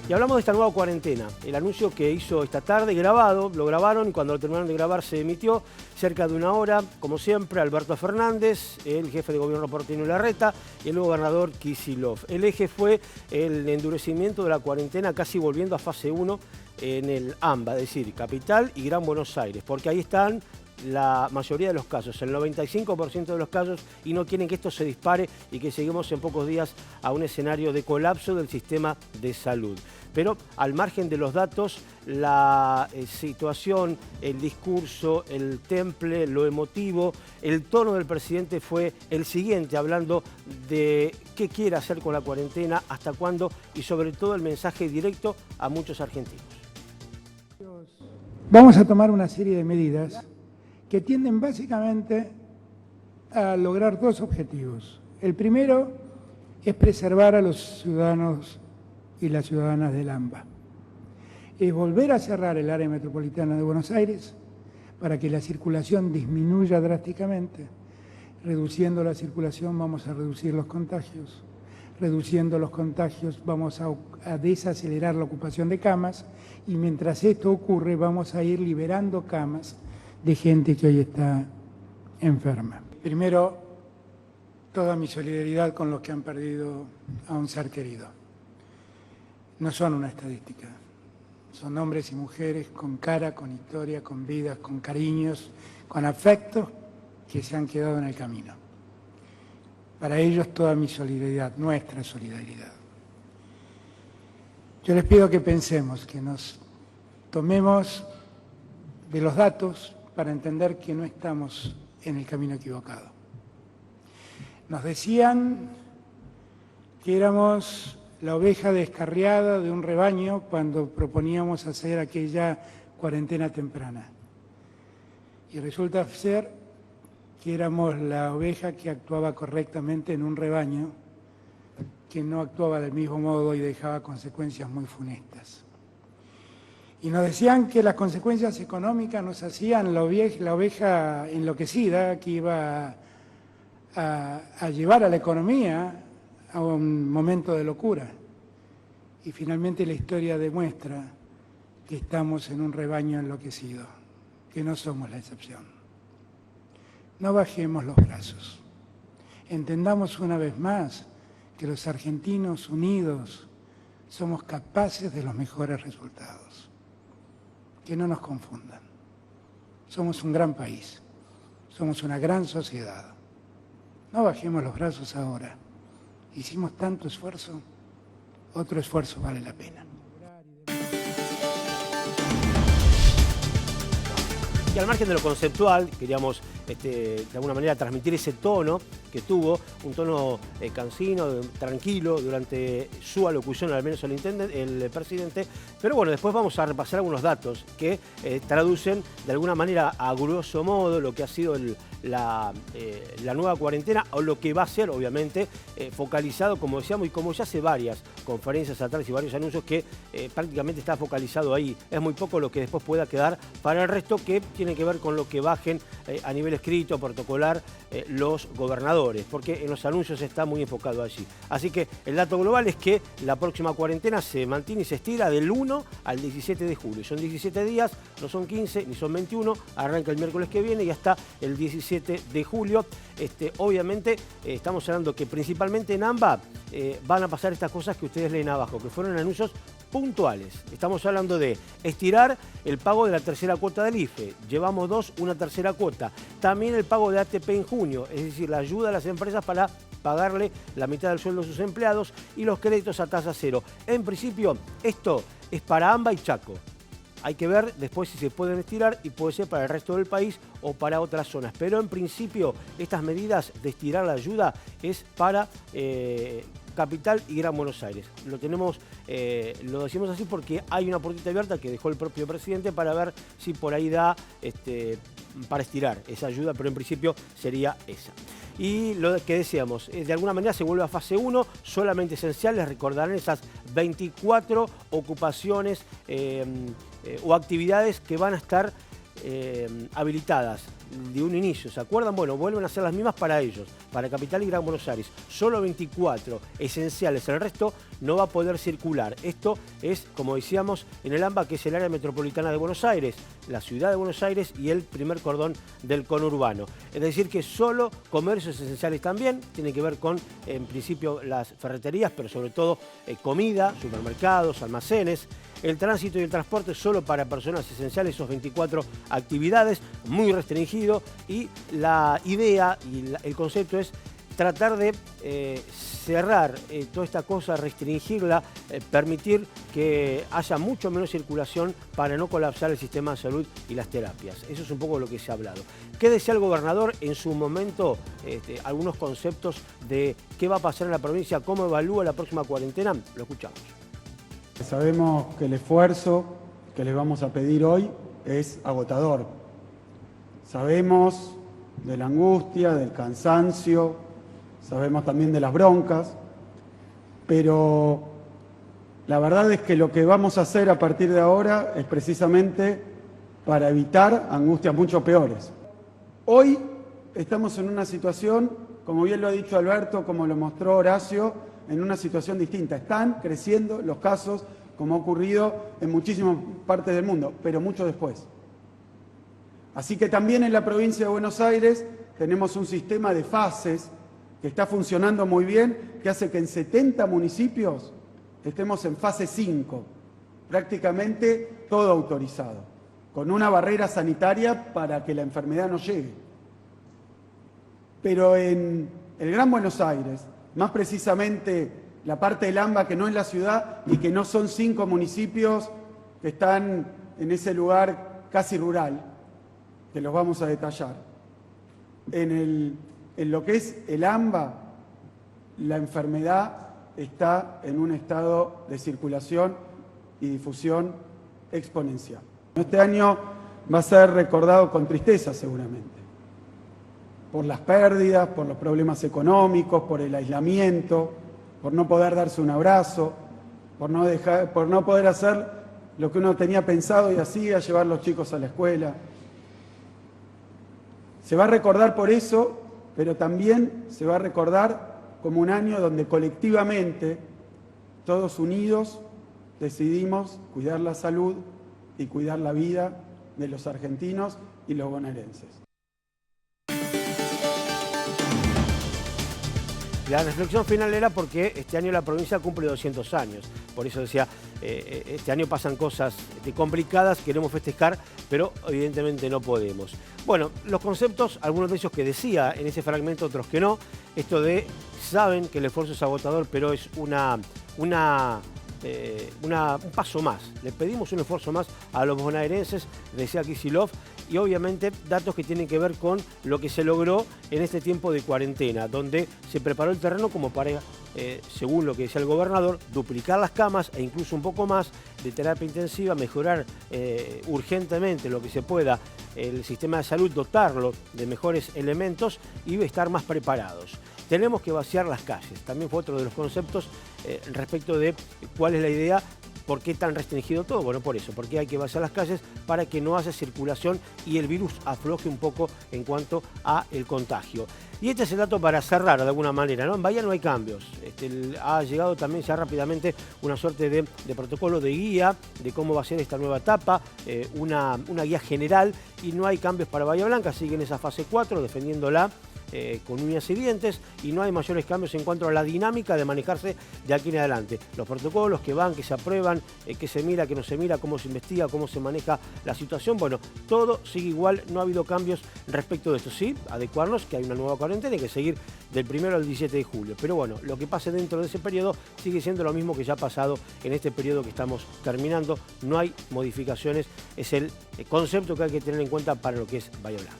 Y hablamos de esta nueva cuarentena, el anuncio que hizo esta tarde, lo grabaron y cuando lo terminaron de grabar se emitió, cerca de una hora, como siempre, Alberto Fernández, el jefe de gobierno porteño Larreta y el gobernador Kicillof. El eje fue el endurecimiento de la cuarentena, casi volviendo a fase 1 en el AMBA, es decir, Capital y Gran Buenos Aires, porque ahí están la mayoría de los casos, el 95% de los casos, y no quieren que esto se dispare y que lleguemos en pocos días a un escenario de colapso del sistema de salud. Pero al margen de los datos, la situación, el discurso, el temple, lo emotivo, el tono del presidente fue el siguiente, hablando de qué quiere hacer con la cuarentena, hasta cuándo y sobre todo el mensaje directo a muchos argentinos. Vamos a tomar una serie de medidas que tienden básicamente a lograr dos objetivos. El primero es preservar a los ciudadanos y las ciudadanas del AMBA. Es volver a cerrar el área metropolitana de Buenos Aires para que la circulación disminuya drásticamente. Reduciendo la circulación vamos a reducir los contagios. Reduciendo los contagios vamos a desacelerar la ocupación de camas y mientras esto ocurre vamos a ir liberando camas de gente que hoy está enferma. Primero, toda mi solidaridad con los que han perdido a un ser querido. No son una estadística, son hombres y mujeres con cara, con historia, con vidas, con cariños, con afectos que se han quedado en el camino. Para ellos toda mi solidaridad, nuestra solidaridad. Yo les pido que pensemos, que nos tomemos de los datos para entender que no estamos en el camino equivocado. Nos decían que éramos la oveja descarriada de un rebaño cuando proponíamos hacer aquella cuarentena temprana. Y resulta ser que éramos la oveja que actuaba correctamente en un rebaño que no actuaba del mismo modo y dejaba consecuencias muy funestas. Y nos decían que las consecuencias económicas nos hacían la oveja enloquecida que iba a llevar a la economía a un momento de locura. Y finalmente la historia demuestra que estamos en un rebaño enloquecido, que no somos la excepción. No bajemos los brazos. Entendamos una vez más que los argentinos unidos somos capaces de los mejores resultados. Que no nos confundan. Somos un gran país, somos una gran sociedad. No bajemos los brazos ahora. Hicimos tanto esfuerzo, otro esfuerzo vale la pena. Y al margen de lo conceptual, queríamos de alguna manera transmitir ese tono que tuvo, un tono cansino, tranquilo, durante su alocución, al menos el presidente. Pero bueno, después vamos a repasar algunos datos que traducen de alguna manera a grosso modo lo que ha sido la nueva cuarentena, o lo que va a ser, obviamente, focalizado, como decíamos, y como ya hace varias conferencias atrás y varios anuncios, que prácticamente está focalizado ahí. Es muy poco lo que después pueda quedar para el resto, que tiene que ver con lo que bajen a nivel escrito, protocolar, los gobernadores, porque en los anuncios está muy enfocado allí. Así que el dato global es que la próxima cuarentena se mantiene y se estira del 1 al 17 de julio. Son 17 días, no son 15 ni son 21, arranca el miércoles que viene y hasta el 17 de julio. Obviamente estamos hablando que principalmente en AMBA van a pasar estas cosas que ustedes leen abajo, que fueron anuncios puntuales. Estamos hablando de estirar el pago de la tercera cuota del IFE. Llevamos una tercera cuota. También el pago de ATP en junio, es decir, la ayuda a las empresas para pagarle la mitad del sueldo a sus empleados y los créditos a tasa cero. En principio, esto es para AMBA y Chaco. Hay que ver después si se pueden estirar y puede ser para el resto del país o para otras zonas. Pero en principio, estas medidas de estirar la ayuda es para Capital y Gran Buenos Aires. Lo decimos así porque hay una puertita abierta que dejó el propio presidente para ver si por ahí da para estirar esa ayuda, pero en principio sería esa. Y lo que decíamos, de alguna manera se vuelve a fase 1, solamente esenciales, recordarán esas 24 ocupaciones o actividades que van a estar habilitadas de un inicio, ¿se acuerdan? Bueno, vuelven a ser las mismas para ellos, para Capital y Gran Buenos Aires. Solo 24 esenciales, el resto no va a poder circular. Esto es, como decíamos, en el AMBA, que es el área metropolitana de Buenos Aires, la ciudad de Buenos Aires y el primer cordón del conurbano. Es decir, que solo comercios esenciales también, tiene que ver con, en principio, las ferreterías, pero sobre todo comida, supermercados, almacenes. El tránsito y el transporte solo para personas esenciales, esos 24 actividades, muy restringido, y la idea y el concepto es tratar de cerrar toda esta cosa, restringirla, permitir que haya mucho menos circulación para no colapsar el sistema de salud y las terapias. Eso es un poco lo que se ha hablado. ¿Qué decía el gobernador en su momento? Algunos conceptos de qué va a pasar en la provincia, cómo evalúa la próxima cuarentena. Lo escuchamos. Sabemos que el esfuerzo que les vamos a pedir hoy es agotador. Sabemos de la angustia, del cansancio, sabemos también de las broncas, pero la verdad es que lo que vamos a hacer a partir de ahora es precisamente para evitar angustias mucho peores. Hoy estamos en una situación, como bien lo ha dicho Alberto, como lo mostró Horacio, en una situación distinta. Están creciendo los casos, como ha ocurrido en muchísimas partes del mundo, pero mucho después. Así que también en la provincia de Buenos Aires tenemos un sistema de fases que está funcionando muy bien, que hace que en 70 municipios estemos en fase 5, prácticamente todo autorizado, con una barrera sanitaria para que la enfermedad no llegue. Pero en el Gran Buenos Aires, más precisamente la parte del AMBA, que no es la ciudad y que no son 5 municipios que están en ese lugar casi rural, que los vamos a detallar. En lo que es el AMBA, la enfermedad está en un estado de circulación y difusión exponencial. Este año va a ser recordado con tristeza seguramente, por las pérdidas, por los problemas económicos, por el aislamiento, por no poder darse un abrazo, por no poder hacer lo que uno tenía pensado y hacía, llevar a los chicos a la escuela. Se va a recordar por eso, pero también se va a recordar como un año donde colectivamente, todos unidos, decidimos cuidar la salud y cuidar la vida de los argentinos y los bonaerenses. La reflexión final era porque este año la provincia cumple 200 años. Por eso decía, este año pasan cosas complicadas, queremos festejar, pero evidentemente no podemos. Bueno, los conceptos, algunos de ellos que decía en ese fragmento, otros que no. Esto de, saben que el esfuerzo es agotador, pero es un paso más. Le pedimos un esfuerzo más a los bonaerenses, decía Kicillof, y obviamente datos que tienen que ver con lo que se logró en este tiempo de cuarentena, donde se preparó el terreno como para, según lo que decía el gobernador, duplicar las camas e incluso un poco más de terapia intensiva, mejorar urgentemente lo que se pueda el sistema de salud, dotarlo de mejores elementos y estar más preparados. Tenemos que vaciar las calles, también fue otro de los conceptos respecto de cuál es la idea. ¿Por qué tan restringido todo? Bueno, por eso, porque hay que vaciar las calles para que no haya circulación y el virus afloje un poco en cuanto a el contagio. Y este es el dato para cerrar de alguna manera, ¿no? En Bahía no hay cambios. Ha llegado también ya rápidamente una suerte de protocolo de guía de cómo va a ser esta nueva etapa, una guía general, y no hay cambios para Bahía Blanca, sigue en esa fase 4 defendiéndola con uñas y dientes, y no hay mayores cambios en cuanto a la dinámica de manejarse de aquí en adelante. Los protocolos que van, que se aprueban, que se mira, que no se mira, cómo se investiga, cómo se maneja la situación, bueno, todo sigue igual, no ha habido cambios respecto de esto. Sí, adecuarnos, que hay una nueva cuarentena y que seguir del 1 al 17 de julio. Pero bueno, lo que pase dentro de ese periodo sigue siendo lo mismo que ya ha pasado en este periodo que estamos terminando. No hay modificaciones, es el concepto que hay que tener en cuenta para lo que es Bahía Blanca.